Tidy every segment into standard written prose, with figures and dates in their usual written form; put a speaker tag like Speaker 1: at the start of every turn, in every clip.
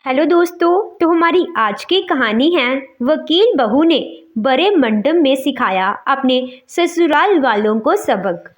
Speaker 1: Hello दोस्तों। तो हमारी आज की कहानी है वकील बहू ने बड़े मंडप में सिखाया अपने ससुराल वालों को सबक।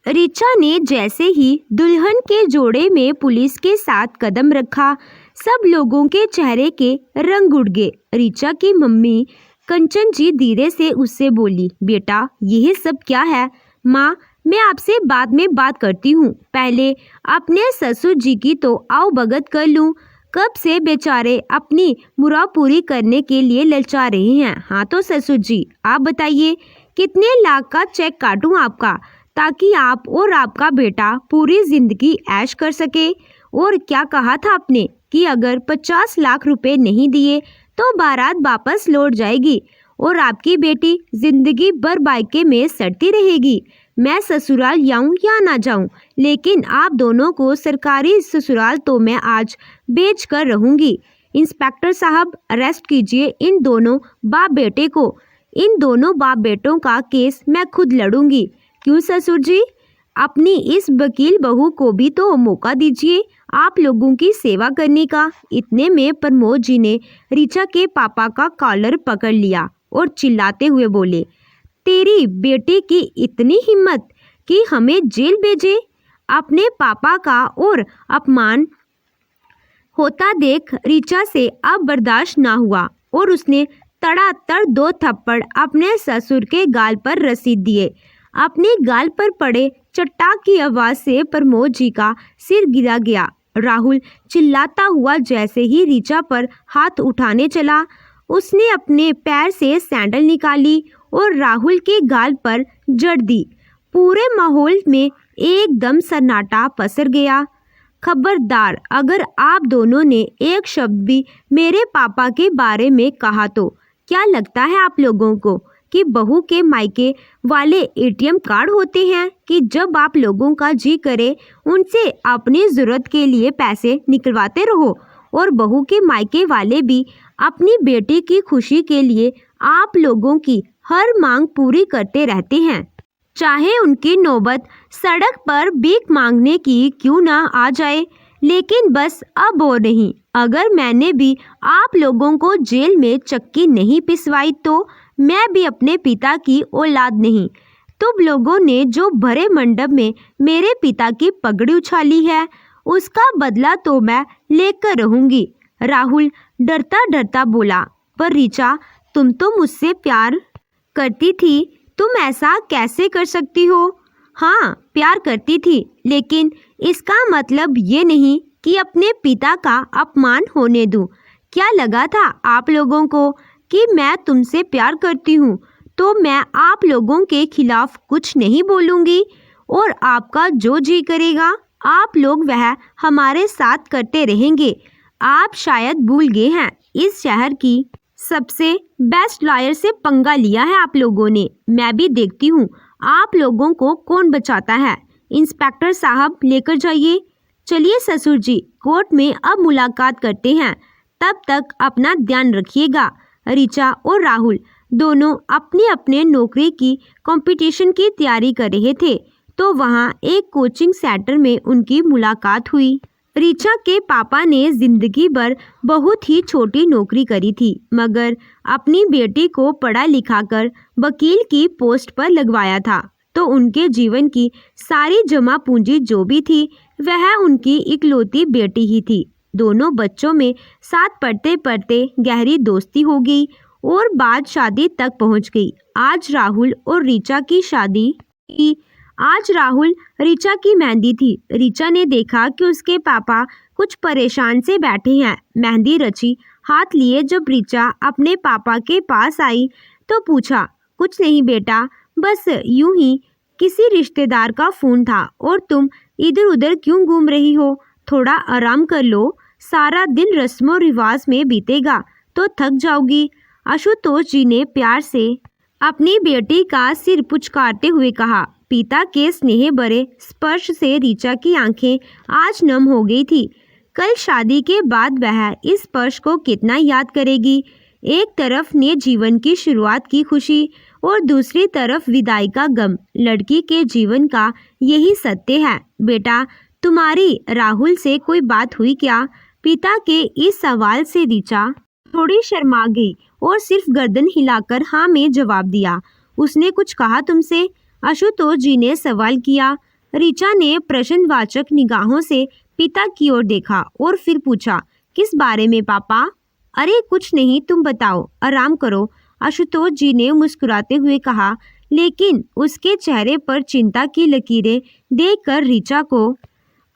Speaker 1: ऋचा ने जैसे ही दुल्हन के जोड़े में पुलिस के साथ कदम रखा, सब लोगों के चेहरे के रंग उड़ गए। ऋचा की मम्मी कंचन जी धीरे से उससे बोली, बेटा यह सब क्या है? माँ, मैं आपसे बाद में बात करती हूँ, पहले अपने ससुर जी की तो आओ भगत कर लूँ। कब से बेचारे अपनी मुराद पूरी करने के लिए ललचा रहे हैं। हाँ तो ससुर जी, आप बताइए कितने लाख का चेक काटूं आपका, ताकि आप और आपका बेटा पूरी जिंदगी ऐश कर सके। और क्या कहा था आपने कि अगर 50 लाख रुपए नहीं दिए तो बारात वापस लौट जाएगी और आपकी बेटी जिंदगी भर बाइके में सड़ती रहेगी। मैं ससुराल जाऊं या ना जाऊं, लेकिन आप दोनों को सरकारी ससुराल तो मैं आज बेच कर रहूंगी। इंस्पेक्टर साहब, अरेस्ट कीजिए इन दोनों बाप बेटे को। इन दोनों बाप बेटों का केस मैं खुद लड़ूंगी। क्यों ससुर जी, अपनी इस वकील बहू को भी तो मौका दीजिए आप लोगों की सेवा करने का। इतने में प्रमोद जी ने ऋचा के पापा का कॉलर पकड़ लिया और चिल्लाते हुए बोले, तेरी बेटी की इतनी हिम्मत कि हमें जेल भेजे? अपने पापा का और अपमान होता देख ऋचा से अब बर्दाश्त ना हुआ और उसने तड़ातड़ 2 थप्पड़ अपने ससुर के गाल पर रसीद दिए। अपने गाल पर पड़े चट्टाक की आवाज से प्रमोद जी का सिर गिरा गया। राहुल चिल्लाता हुआ जैसे ही ऋचा पर हाथ उठाने चला, उसने अपने पैर से सैंडल निकाली और राहुल के गाल पर जड़ दी। पूरे माहौल में एकदम सन्नाटा पसर गया। खबरदार, अगर आप दोनों ने एक शब्द भी मेरे पापा के बारे में कहा तो क्या लगता है आप लोगों को कि बहू के मायके वाले एटीएम कार्ड होते हैं कि जब आप लोगों का जी करे उनसे अपनी ज़रूरत के लिए पैसे निकलवाते रहो, और बहू के मायके वाले भी अपनी बेटी की खुशी के लिए आप लोगों की हर मांग पूरी करते रहते हैं, चाहे उनकी नौबत सड़क पर भीख मांगने की क्यों ना आ जाए। लेकिन बस अब और नहीं, अगर मैंने भी आप लोगों को जेल में चक्की नहीं पिसवाई तो मैं भी अपने पिता की औलाद नहीं। तुम लोगों ने जो भरे मंडप में मेरे पिता की पगड़ी उछाली है, उसका बदला तो मैं लेकर रहूंगी। राहुल डरता डरता बोला, पर ऋचा, तुम तो मुझसे प्यार करती थी, तुम ऐसा कैसे कर सकती हो? हाँ, प्यार करती थी, लेकिन इसका मतलब ये नहीं कि अपने पिता का अपमान होने दूं। क्या लगा था आप लोगों को कि मैं तुमसे प्यार करती हूँ तो मैं आप लोगों के खिलाफ कुछ नहीं बोलूँगी और आपका जो जी करेगा आप लोग वह हमारे साथ करते रहेंगे। आप शायद भूल गए हैं, इस शहर की सबसे बेस्ट लॉयर से पंगा लिया है आप लोगों ने। मैं भी देखती हूँ आप लोगों को कौन बचाता है। इंस्पेक्टर साहब, लेकर जाइए। चलिए ससुर जी, कोर्ट में अब मुलाकात करते हैं, तब तक अपना ध्यान रखिएगा। ऋचा और राहुल दोनों अपने अपने नौकरी की कंपटीशन की तैयारी कर रहे थे, तो वहाँ एक कोचिंग सेंटर में उनकी मुलाकात हुई। ऋचा के पापा ने जिंदगी भर बहुत ही छोटी नौकरी करी थी, मगर अपनी बेटी को पढ़ा लिखा कर वकील की पोस्ट पर लगवाया था, तो उनके जीवन की सारी जमा पूंजी जो भी थी वह उनकी इकलौती बेटी ही थी। दोनों बच्चों में साथ पढ़ते पढ़ते गहरी दोस्ती हो गई और बात शादी तक पहुंच गई। आज राहुल ऋचा की मेहंदी थी। ऋचा ने देखा कि उसके पापा कुछ परेशान से बैठे हैं। मेहंदी रची हाथ लिए जब ऋचा अपने पापा के पास आई तो पूछा, कुछ नहीं बेटा, बस यूं ही किसी रिश्तेदार का फोन था। और तुम इधर उधर क्यों घूम रही हो? थोड़ा आराम कर लो, सारा दिन रस्मों रिवाज में बीतेगा तो थक जाओगी। आशुतोष जी ने प्यार से अपनी बेटी का सिर पुचकारते हुए कहा। पिता के स्नेह भरे स्पर्श से ऋचा की आंखें आज नम हो गई थी। कल शादी के बाद वह इस स्पर्श को कितना याद करेगी। एक तरफ ने जीवन की शुरुआत की खुशी और दूसरी तरफ विदाई का गम। लड़की के जीवन का यही सत्य है। बेटा, तुम्हारी राहुल से कोई बात हुई क्या? पिता के इस सवाल से ऋचा थोड़ी शर्मा गई और सिर्फ गर्दन हिलाकर हाँ में जवाब दिया। उसने कुछ कहा तुमसे? आशुतोष जी ने सवाल किया। ऋचा ने प्रश्नवाचक निगाहों से पिता की ओर देखा और फिर पूछा, किस बारे में पापा? अरे कुछ नहीं, तुम बताओ, आराम करो, आशुतोष जी ने मुस्कुराते हुए कहा। लेकिन उसके चेहरे पर चिंता की लकीरें देखकर ऋचा को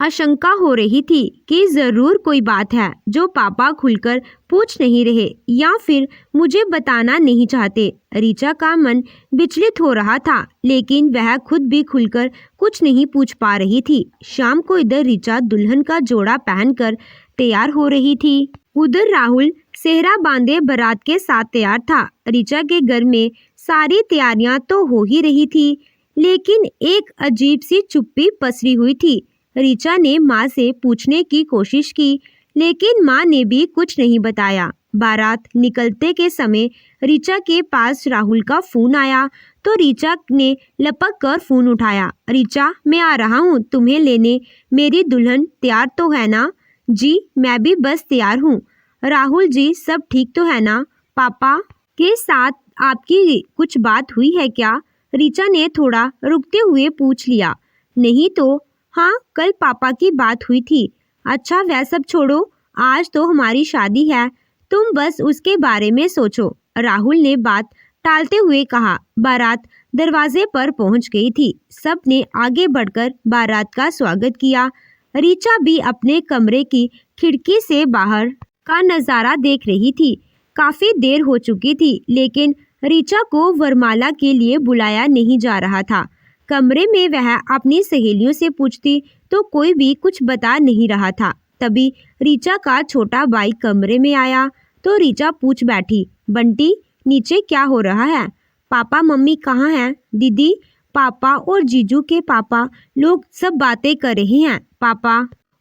Speaker 1: आशंका हो रही थी कि जरूर कोई बात है जो पापा खुलकर पूछ नहीं रहे या फिर मुझे बताना नहीं चाहते। ऋचा का मन विचलित हो रहा था, लेकिन वह खुद भी खुलकर कुछ नहीं पूछ पा रही थी। शाम को इधर ऋचा दुल्हन का जोड़ा पहनकर तैयार हो रही थी, उधर राहुल सेहरा बांधे बारात के साथ तैयार था। ऋचा के घर में सारी तैयारियां तो हो ही रही थी, लेकिन एक अजीब सी चुप्पी पसरी हुई थी। ऋचा ने माँ से पूछने की कोशिश की, लेकिन माँ ने भी कुछ नहीं बताया। बारात निकलते के समय ऋचा के पास राहुल का फोन आया तो ऋचा ने लपक कर फोन उठाया। ऋचा, मैं आ रहा हूँ तुम्हें लेने। मेरी दुल्हन तैयार तो है ना? जी मैं भी बस तैयार हूँ। राहुल जी सब ठीक तो है ना? पापा के साथ आपकी कुछ बात हुई है क्या? ऋचा ने थोड़ा रुकते हुए पूछ लिया। नहीं तो। हाँ, कल पापा की बात हुई थी। अच्छा वह सब छोड़ो, आज तो हमारी शादी है, तुम बस उसके बारे में सोचो, राहुल ने बात टालते हुए कहा। बारात दरवाजे पर पहुंच गई थी। सब ने आगे बढ़कर बारात का स्वागत किया। ऋचा भी अपने कमरे की खिड़की से बाहर का नज़ारा देख रही थी। काफी देर हो चुकी थी, लेकिन ऋचा को वरमाला के लिए बुलाया नहीं जा रहा था। कमरे में वह अपनी सहेलियों से पूछती तो कोई भी कुछ बता नहीं रहा था। तभी ऋचा का छोटा भाई कमरे में आया तो ऋचा पूछ बैठी, बंटी नीचे क्या हो रहा है? पापा मम्मी कहाँ हैं? दीदी, पापा और जीजू के पापा लोग सब बातें कर रहे हैं। पापा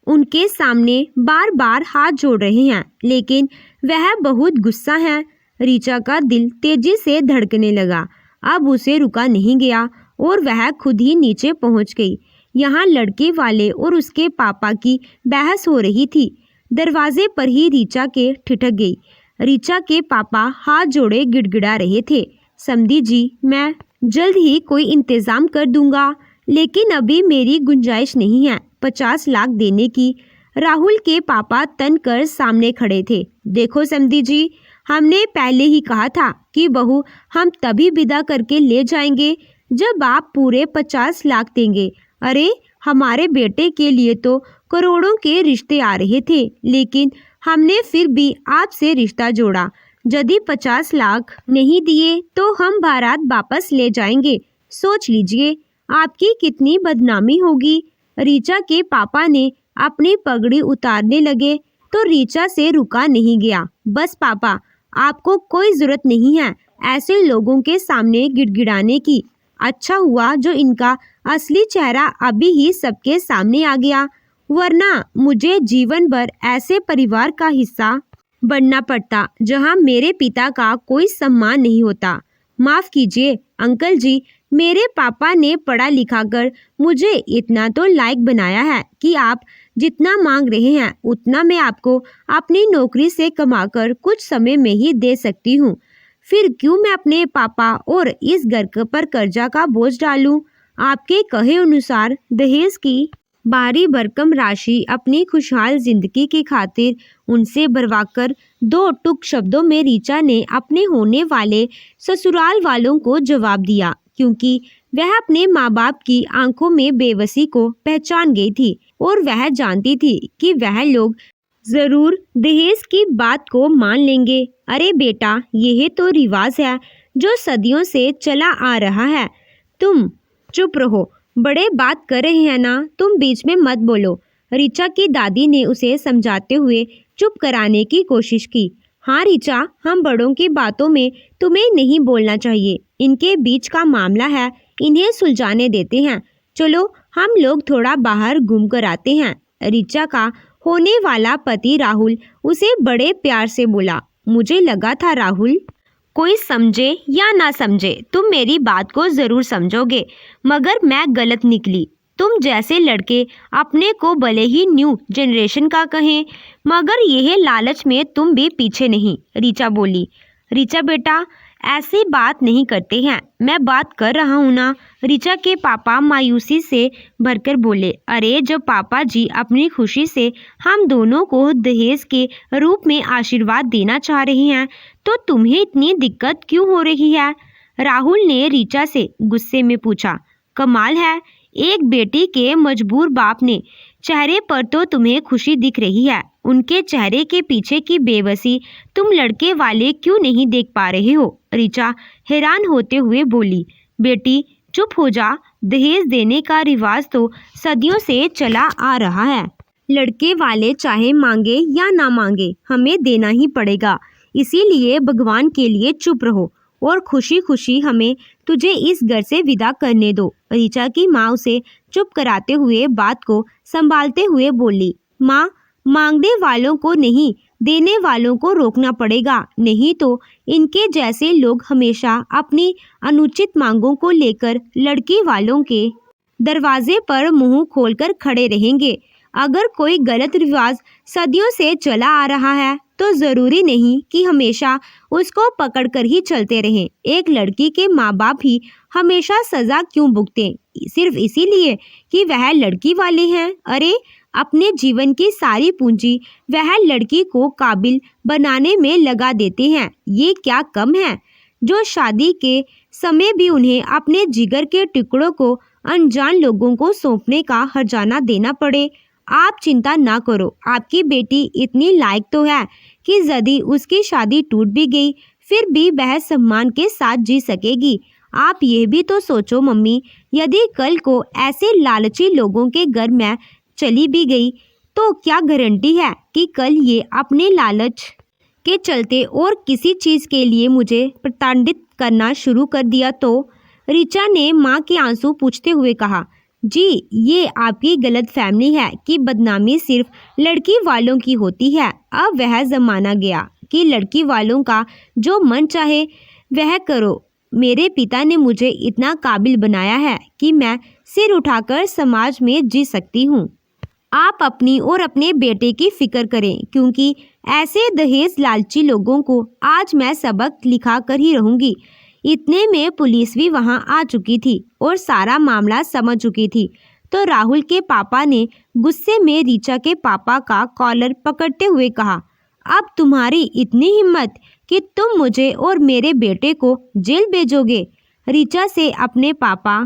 Speaker 1: उनके सामने बार बार हाथ जोड़ रहे हैं, लेकिन वह बहुत गुस्सा है। ऋचा का दिल तेजी से धड़कने लगा। अब उसे रुका नहीं गया और वह खुद ही नीचे पहुंच गई। यहाँ लड़के वाले और उसके पापा की बहस हो रही थी। दरवाजे पर ही ऋचा के ठिठक गई। ऋचा के पापा हाथ जोड़े गिड़गिड़ा रहे थे। समधी जी, मैं जल्द ही कोई इंतजाम कर दूंगा, लेकिन अभी मेरी गुंजाइश नहीं है 50 लाख देने की। राहुल के पापा तन कर सामने खड़े थे। देखो समधी जी, हमने पहले ही कहा था कि बहू हम तभी विदा करके ले जाएंगे जब आप पूरे 50 लाख देंगे। अरे हमारे बेटे के लिए तो करोड़ों के रिश्ते आ रहे थे, लेकिन हमने फिर भी आपसे रिश्ता जोड़ा। यदि 50 लाख नहीं दिए तो हम बारात वापस ले जाएंगे। सोच लीजिए आपकी कितनी बदनामी होगी। ऋचा के पापा ने अपनी पगड़ी उतारने लगे तो ऋचा से रुका नहीं गया। बस पापा, आपको कोई जरूरत नहीं है ऐसे लोगों के सामने गिड़गिड़ाने की। अच्छा हुआ जो इनका असली चेहरा अभी ही सबके सामने आ गया, वरना मुझे जीवन भर ऐसे परिवार का हिस्सा बनना पड़ता जहां मेरे पिता का कोई सम्मान नहीं होता। माफ कीजिए अंकल जी, मेरे पापा ने पढ़ा लिखा कर मुझे इतना तो लायक बनाया है कि आप जितना मांग रहे हैं उतना मैं आपको अपनी नौकरी से कमाकर कुछ समय में ही दे सकती हूँ। फिर क्यों मैं अपने पापा और इस घर पर कर्जा का बोझ डालूं? आपके कहे अनुसार दहेज की भारी भरकम राशि अपनी खुशहाल जिंदगी की खातिर उनसे भरवाकर 2 टूक शब्दों में ऋचा ने अपने होने वाले ससुराल वालों को जवाब दिया, क्योंकि वह अपने माँ बाप की आंखों में बेबसी को पहचान गई थी और वह जानती थी कि वह लोग जरूर दहेज की बात को मान लेंगे। अरे बेटा, यह तो रिवाज है जो सदियों से चला आ रहा है। तुम चुप रहो, बड़े बात कर रहे हैं ना, तुम बीच में मत बोलो। ऋचा की दादी ने उसे समझाते हुए चुप कराने की कोशिश की। हाँ ऋचा, हम बड़ों की बातों में तुम्हें नहीं बोलना चाहिए। इनके बीच का मामला है, इन्हें सुलझाने देते हैं। चलो हम लोग थोड़ा बाहर घूम कर आते हैं। ऋचा का होने वाला पति राहुल उसे बड़े प्यार से बोला। मुझे लगा था राहुल, कोई समझे या ना समझे तुम मेरी बात को जरूर समझोगे, मगर मैं गलत निकली। तुम जैसे लड़के अपने को भले ही न्यू जनरेशन का कहें, मगर यह लालच में तुम भी पीछे नहीं, ऋचा बोली। ऋचा बेटा, ऐसी बात नहीं करते हैं, मैं बात कर रहा हूँ ना, ऋचा के पापा मायूसी से भरकर बोले। अरे जब पापा जी अपनी खुशी से हम दोनों को दहेज के रूप में आशीर्वाद देना चाह रहे हैं, तो तुम्हें इतनी दिक्कत क्यों हो रही है? राहुल ने ऋचा से गुस्से में पूछा। कमाल है, एक बेटी के मजबूर बाप ने चेहरे पर तो तुम्हें खुशी दिख रही है, उनके चेहरे के पीछे की बेबसी तुम लड़के वाले क्यों नहीं देख पा रहे हो? ऋचा हैरान होते हुए बोली। बेटी चुप हो जा, दहेज देने का रिवाज तो सदियों से चला आ रहा है। लड़के वाले चाहे मांगे या ना मांगे, हमें देना ही पड़ेगा। इसीलिए भगवान के लिए चुप रहो और खुशी खुशी हमें तुझे इस घर से विदा करने दो। ऋचा की माँ उसे चुप कराते हुए बात को संभालते हुए बोली। माँ, मांगने वालों को नहीं, देने वालों को रोकना पड़ेगा, नहीं तो इनके जैसे लोग हमेशा अपनी अनुचित मांगों को लेकर लड़की वालों के दरवाजे पर मुंह खोलकर खड़े रहेंगे। अगर कोई गलत रिवाज सदियों से चला आ रहा है तो जरूरी नहीं कि हमेशा उसको पकड़कर ही चलते रहें। एक लड़की के माँ बाप ही हमेशा सजा क्यों भुगतें? सिर्फ इसीलिए कि वह लड़की वाले हैं? अरे अपने जीवन की सारी पूंजी वह लड़की को काबिल बनाने में लगा देते हैं। ये क्या कम है जो शादी के समय भी उन्हें अपने जिगर के टुकड़ों को अनजान लोगों को सौंपने का हर्जाना देना पड़े? आप चिंता ना करो, आपकी बेटी इतनी लायक तो है कि यदि उसकी शादी टूट भी गई फिर भी वह सम्मान के साथ जी सकेगी। आप यह भी तो सोचो मम्मी, यदि कल को ऐसे लालची लोगों के घर में चली भी गई तो क्या गारंटी है कि कल ये अपने लालच के चलते और किसी चीज़ के लिए मुझे प्रताड़ित करना शुरू कर दिया तो? ऋचा ने माँ के आंसू पूछते हुए कहा। जी, ये आपकी गलत फहमी है कि बदनामी सिर्फ लड़की वालों की होती है। अब वह ज़माना गया कि लड़की वालों का जो मन चाहे वह करो। मेरे पिता ने मुझे इतना काबिल बनाया है कि मैं सिर उठाकर समाज में जी सकती हूँ। आप अपनी और अपने बेटे की फिक्र करें, क्योंकि ऐसे दहेज लालची लोगों को आज मैं सबक लिखा कर ही रहूँगी। इतने में पुलिस भी वहां आ चुकी थी और सारा मामला समझ चुकी थी। तो राहुल के पापा ने गुस्से में ऋचा के पापा का कॉलर पकड़ते हुए कहा। अब तुम्हारी इतनी हिम्मत कि तुम मुझे और मेरे बेटे को जेल भेजोगे? ऋचा से अपने पापा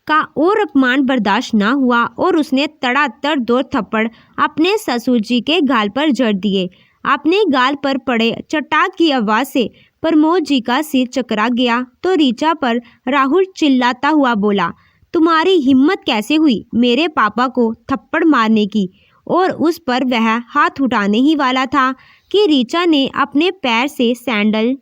Speaker 1: का और अपमान बर्दाश्त ना हुआ और उसने तड़ातड़ 2 थप्पड़ अपने ससुर जी के गाल पर जड़ दिए। अपने गाल पर पड़े चटाक की आवाज़ से प्रमोद जी का सिर चकरा गया तो ऋचा पर राहुल चिल्लाता हुआ बोला। तुम्हारी हिम्मत कैसे हुई मेरे पापा को थप्पड़ मारने की? और उस पर वह हाथ उठाने ही वाला था कि ऋचा ने अपने पैर से सैंडल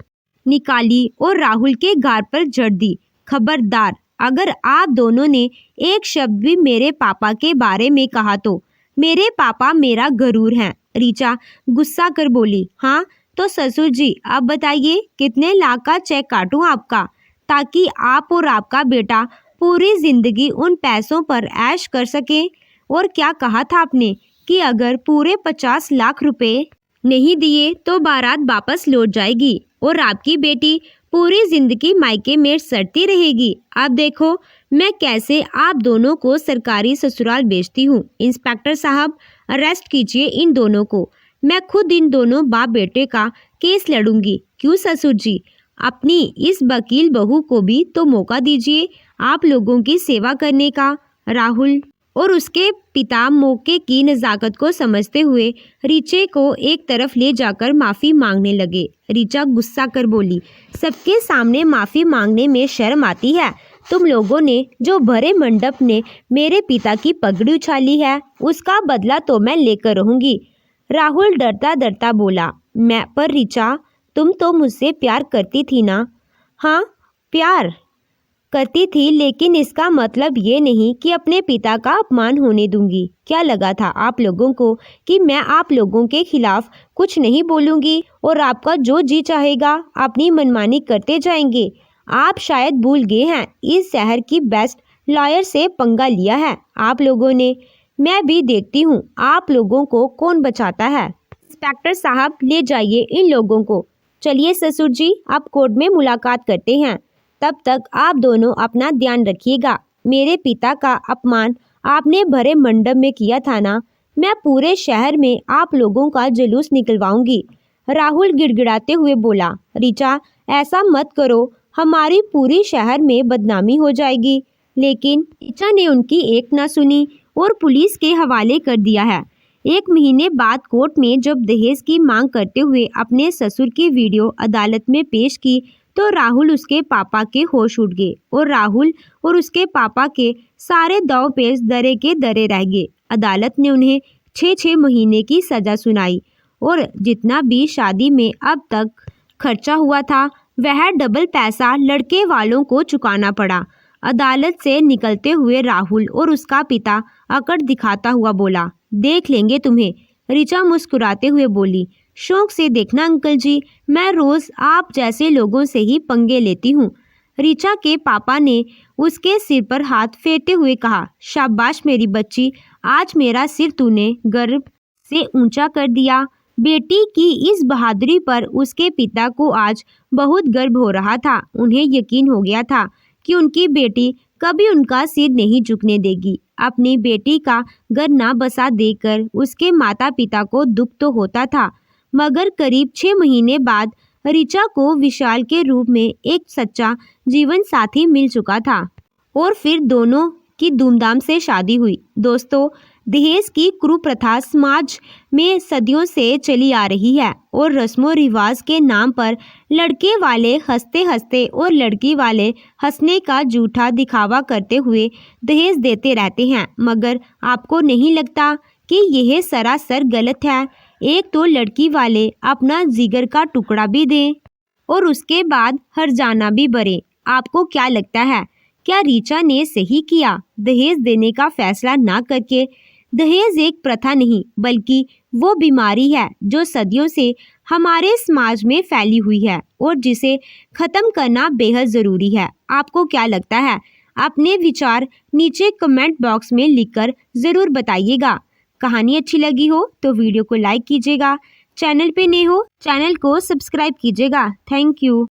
Speaker 1: निकाली और राहुल के गाल पर जड़ दी। खबरदार, अगर आप दोनों ने एक शब्द भी मेरे पापा के बारे में कहा तो। मेरे पापा मेरा गरूर हैं, ऋचा गुस्सा कर बोली। हाँ तो ससुर जी, अब बताइए कितने लाख का चेक काटूं आपका, ताकि आप और आपका बेटा पूरी जिंदगी उन पैसों पर ऐश कर सकें? और क्या कहा था आपने कि अगर पूरे 50 लाख रुपए नहीं दिए तो बारात वापस लौट जाएगी और आपकी बेटी पूरी जिंदगी मायके में सड़ती रहेगी। अब देखो मैं कैसे आप दोनों को सरकारी ससुराल भेजती हूँ। इंस्पेक्टर साहब, अरेस्ट कीजिए इन दोनों को। मैं खुद इन दोनों बाप बेटे का केस लड़ूंगी। क्यों ससुर जी, अपनी इस वकील बहू को भी तो मौका दीजिए आप लोगों की सेवा करने का। राहुल और उसके पिता मौके की नज़ाकत को समझते हुए ऋचा को एक तरफ ले जाकर माफ़ी मांगने लगे। ऋचा गुस्सा कर बोली, सबके सामने माफ़ी मांगने में शर्म आती है? तुम लोगों ने जो भरे मंडप ने मेरे पिता की पगड़ी उछाली है उसका बदला तो मैं लेकर रहूँगी। राहुल डरता डरता बोला। मैं पर ऋचा, तुम तो मुझसे प्यार करती थी ना? हाँ, प्यार करती थी, लेकिन इसका मतलब ये नहीं कि अपने पिता का अपमान होने दूंगी। क्या लगा था आप लोगों को कि मैं आप लोगों के खिलाफ कुछ नहीं बोलूंगी और आपका जो जी चाहेगा अपनी मनमानी करते जाएंगे? आप शायद भूल गए हैं इस शहर की बेस्ट लॉयर से पंगा लिया है आप लोगों ने। मैं भी देखती हूँ आप लोगों को कौन बचाता है। इंस्पेक्टर साहब ले जाइए इन लोगों को। चलिए ससुर जी, आप कोर्ट में मुलाकात करते हैं। तब तक आप दोनों अपना ध्यान रखिएगा। मेरे पिता का अपमान आपने भरे मंडप में किया था ना, मैं पूरे शहर में आप लोगों का जुलूस निकलवाऊंगी। राहुल गिड़गिड़ाते हुए बोला। ऋचा, ऐसा मत करो, हमारी पूरी शहर में बदनामी हो जाएगी। लेकिन ऋचा ने उनकी एक ना सुनी और पुलिस के हवाले कर दिया है। 1 महीने बाद कोर्ट में जब दहेज की मांग करते हुए अपने ससुर की वीडियो अदालत में पेश की तो राहुल उसके पापा के होश उड़ गए और राहुल और उसके पापा के सारे दांव-पेच दरे के दरे रह गए। अदालत ने उन्हें 6-6 महीने की सजा सुनाई और जितना भी शादी में अब तक खर्चा हुआ था वह डबल पैसा लड़के वालों को चुकाना पड़ा। अदालत से निकलते हुए राहुल और उसका पिता अकड़ दिखाता हुआ बोला, देख लेंगे तुम्हें। ऋचा मुस्कुराते हुए बोली, शौक से देखना अंकल जी, मैं रोज आप जैसे लोगों से ही पंगे लेती हूँ। ऋचा के पापा ने उसके सिर पर हाथ फेरते हुए कहा, शाबाश मेरी बच्ची, आज मेरा सिर तूने गर्व से ऊंचा कर दिया। बेटी की इस बहादुरी पर उसके पिता को आज बहुत गर्व हो रहा था। उन्हें यकीन हो गया था कि उनकी बेटी कभी उनका सिर नहीं झुकने देगी। अपनी बेटी का घर ना बसा देकर उसके माता पिता को दुख तो होता था, मगर करीब 6 महीने बाद ऋचा को विशाल के रूप में एक सच्चा जीवन साथी मिल चुका था और फिर दोनों की धूमधाम से शादी हुई। दोस्तों, दहेज की कुप्रथा समाज में सदियों से चली आ रही है और रस्मों रिवाज के नाम पर लड़के वाले हंसते हंसते और लड़की वाले हंसने का झूठा दिखावा करते हुए दहेज देते रहते हैं। मगर आपको नहीं लगता कि यह सरासर गलत है? एक तो लड़की वाले अपना जिगर का टुकड़ा भी दें और उसके बाद हर्जाना भी भरें। आपको क्या लगता है, क्या ऋचा ने सही किया दहेज देने का फैसला ना करके? दहेज एक प्रथा नहीं बल्कि वो बीमारी है जो सदियों से हमारे समाज में फैली हुई है और जिसे खत्म करना बेहद ज़रूरी है। आपको क्या लगता है? अपने विचार नीचे कमेंट बॉक्स में लिखकर ज़रूर बताइएगा। कहानी अच्छी लगी हो तो वीडियो को लाइक कीजिएगा। चैनल पे नए हो चैनल को सब्सक्राइब कीजिएगा। Thank you.